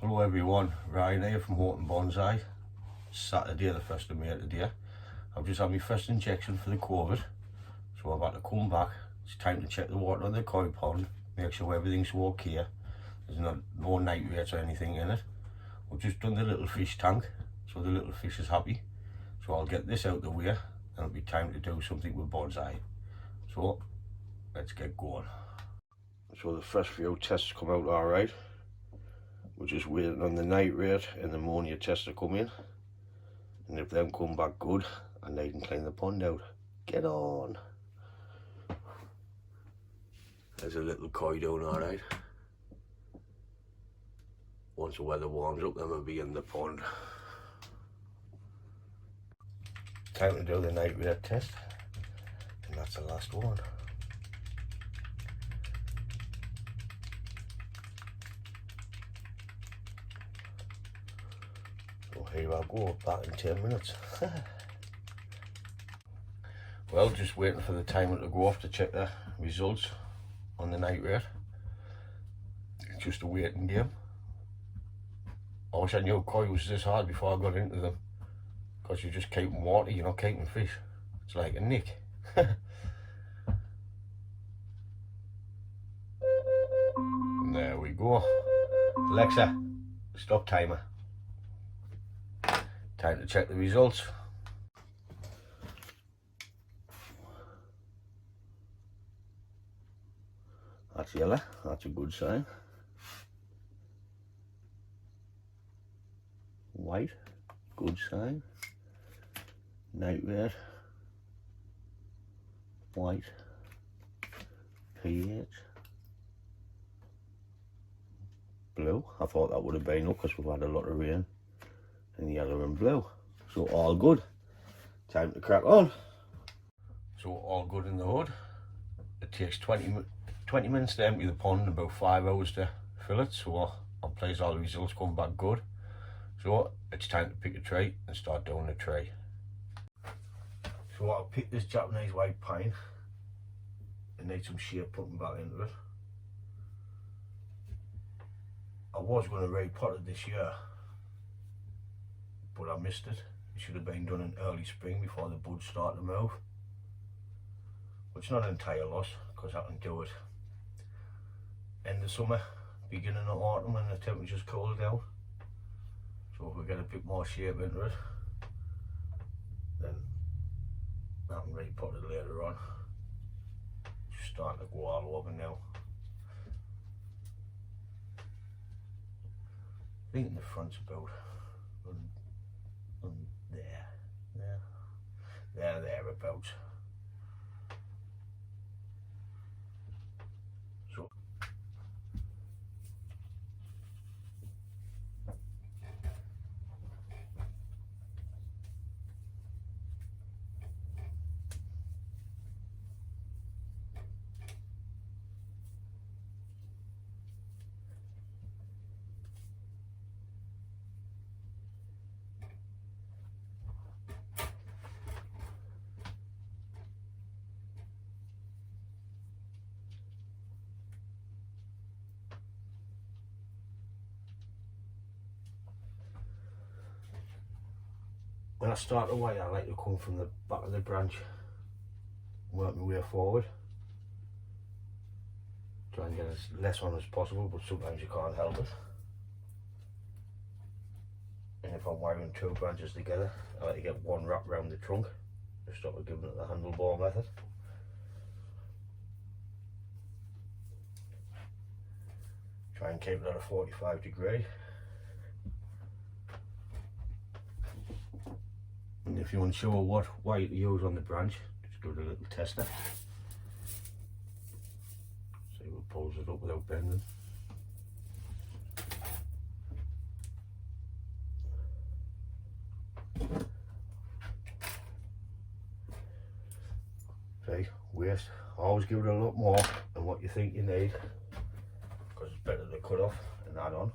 Hello everyone, Ryan here from Bonsai. Saturday the 1st of May today. I've just had my first injection for the COVID, so I've had to come back. It's time to check the water on the koi pond, make sure everything's okay. There's no nitrates or anything in it. I've just done the little fish tank, so the little fish is happy. So I'll get this out the way and it'll be time to do something with Bonsai. So let's get going. So the first few tests come out alright. We're just waiting on the nitrate and the ammonia tests to come in, and if them come back good, and they can clean the pond out. Get on. There's a little koi down alright. Once the weather warms up, then we'll be in the pond. Time to do the nitrate test, and that's the last one. So here I go, back in 10 minutes. Well, just waiting for the timer to go off to check the results on the nitrate. It's just a waiting game. I wish I knew koi was this hard before I got into them, because you're just keeping water, you're not keeping fish. It's like a nick. There we go. Alexa, stop timer. Time to check the results. That's yellow, that's a good sign. White, good sign. Nitrate, white, pH, blue. I thought that would have been up because we've had a lot of rain. And yellow and blue. So all good. Time to crack on. So all good in the hood. It takes 20 minutes to empty the pond and about 5 hours to fill it. So I'm pleased all the results come back good. So it's time to pick a tray and start doing the tray. So I'll pick this Japanese white pine. It needs some shape putting back into it. I was going to repot it this year, but I missed it. It should have been done in early spring before the buds start to move. Which is not an entire loss, because I can do it end of summer, beginning of autumn when the temperature's cooled down. So if we get a bit more shape into it, then I can repot it later on. It's starting to go all over now. I think in the front's about thereabouts. So when I start away, I like to come from the back of the branch, work my way forward. Try and get as less on as possible, but sometimes you can't help it. And if I'm wiring 2 branches together, I like to get one wrap around the trunk, just sort of giving it the handlebar method. Try and keep it at a 45 degree. And if you want to show what wire to use on the branch, just go to the little tester. See what pulls it up without bending. See, waste. Always give it a lot more than what you think you need, because it's better to cut off and add on.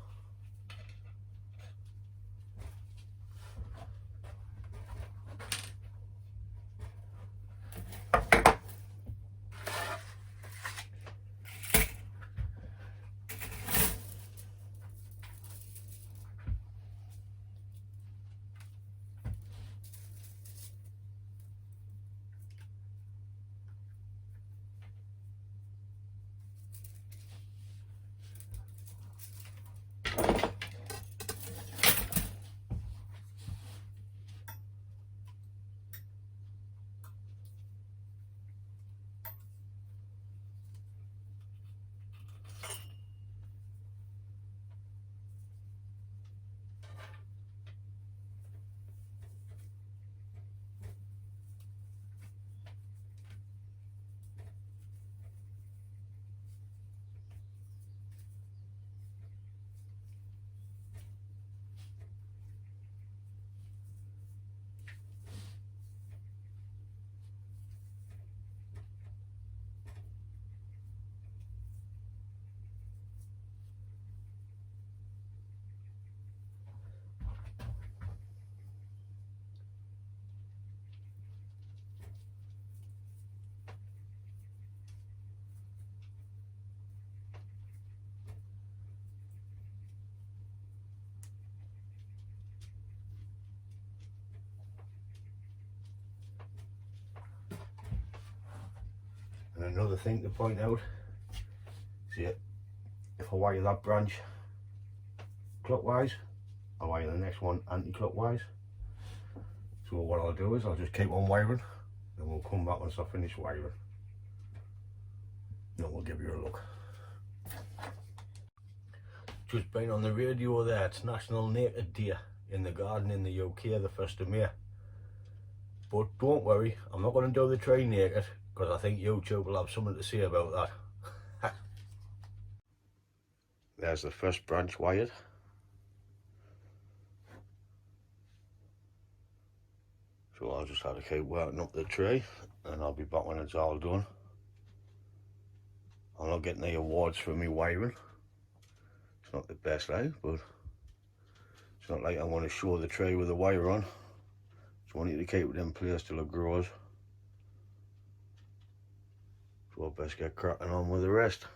another thing to point out, see it, if I wire that branch clockwise, I'll wire the next one anti-clockwise. So what I'll do is I'll just keep on wiring, and we'll come back once I finish wiring. And we'll give you a look. Just been on the radio there, it's National Naked Day in the garden in the UK, the 1st of May. But don't worry, I'm not going to do the tree naked, because I think YouTube will have something to say about that. There's the first branch wired. So I'll just have to keep working up the tree, and I'll be back when it's all done. I'm not getting any awards for me wiring. It's not the best, but it's not like I want to show the tree with the wire on. Just want you to keep it in place till it grows. So I'll best get cracking on with the rest.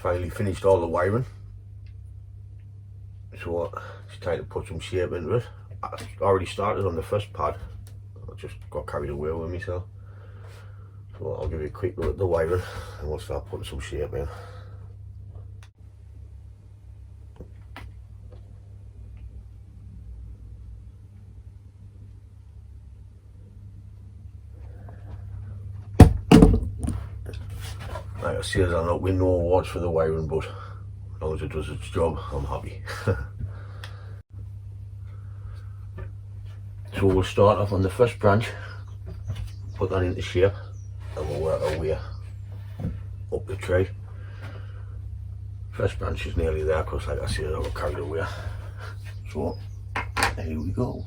Finally finished all the wiring, so it's time to put some shape into it. I already started on the first pad, I just got carried away with myself. So I'll give you a quick look at the wiring and we'll start putting some shape in. Like I say, I'm not winning no awards for the wiring, but as long as it does its job, I'm happy. So we'll start off on the first branch, put that into shape, and we'll work our way up the tree. First branch is nearly there because, like I said, I got carried away. So, here we go.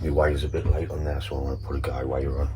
My wire's a bit light on there, so I'm going to put a guide wire on.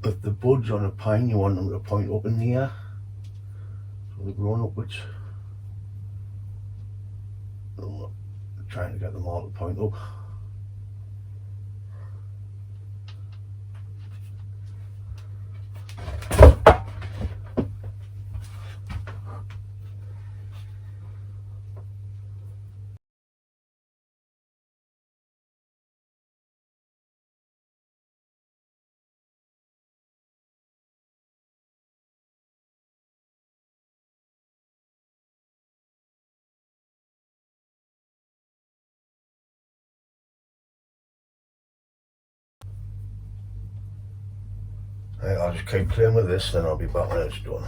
If the buds on a pine, you want them to point up in the air, so they're growing upwards. I'm trying to get them all to point up. Right, I'll just keep playing with this, then I'll be back when it's done.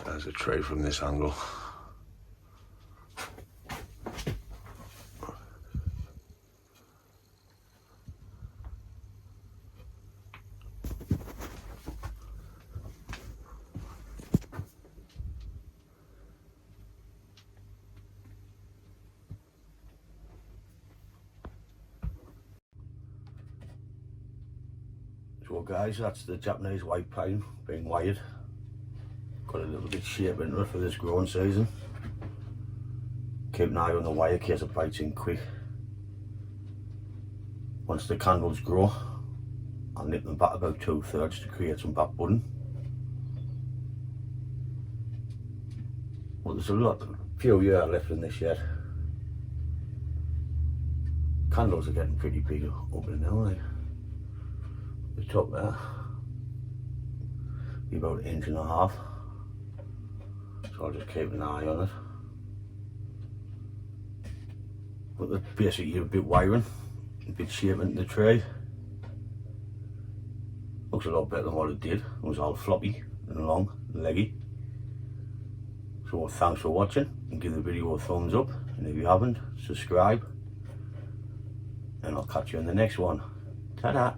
There's a tray from this angle. So guys, that's the Japanese white pine being wired. Got a little bit shape into it for this growing season. Keep an eye on the wire in case it bites in quick. Once the candles grow, I'll nip them back about 2/3 to create some back budding. Well, there's a few years left in this yet. Candles are getting pretty big up in now, like the top there, be about 1.5 inches. So I'll just keep an eye on it. But basically a bit wiring, a bit shape into the tray. Looks a lot better than what it did. It was all floppy and long and leggy. So thanks for watching, and give the video a thumbs up, and if you haven't, subscribe, and I'll catch you in the next one. Ta-da!